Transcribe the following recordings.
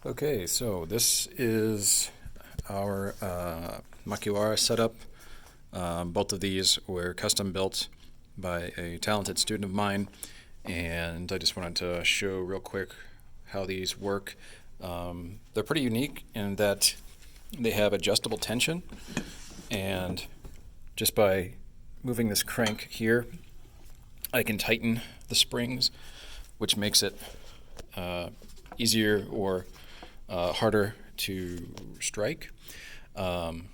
Okay, so this is our Makiwara setup. Both of these were custom built by a talented student of mine, and I just wanted to show real quick how these work. They're pretty unique in that they have adjustable tension, and just by moving this crank here, I can tighten the springs, which makes it easier or harder to strike. Um,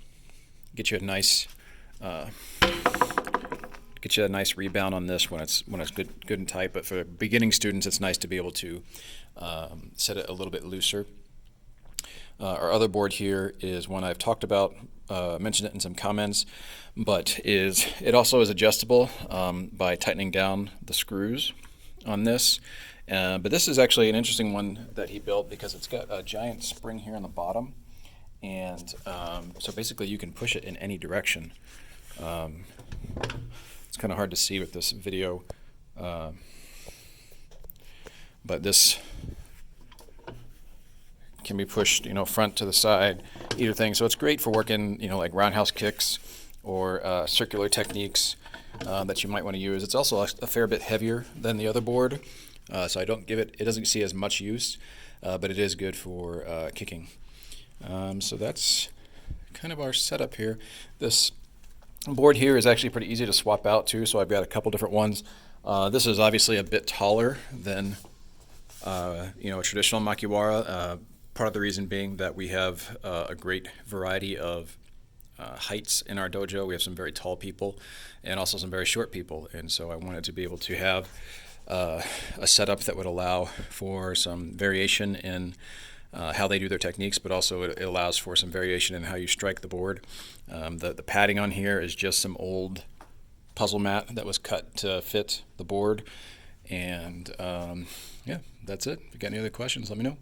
get you a nice uh, get you a nice rebound on this when it's good and tight. But for beginning students, it's nice to be able to set it a little bit looser. Our other board here is one I've talked about, mentioned it in some comments, but it also is adjustable by tightening down the screws on this. But this is actually an interesting one that he built because it's got a giant spring here on the bottom, and so basically you can push it in any direction. It's kind of hard to see with this video, but this can be pushed, front to the side, either thing. So it's great for working, like roundhouse kicks or circular techniques that you might want to use. It's also a fair bit heavier than the other board, so it doesn't see as much use, but it is good for kicking. So that's kind of our setup here. This board here is actually pretty easy to swap out too, so I've got a couple different ones. This is obviously a bit taller than a traditional Makiwara. Part of the reason being that we have a great variety of heights in our dojo. We have some very tall people and also some very short people, and so I wanted to be able to have a setup that would allow for some variation in how they do their techniques, but also it allows for some variation in how you strike the board. The padding on here is just some old puzzle mat that was cut to fit the board, and yeah, that's it. If you got any other questions, let me know.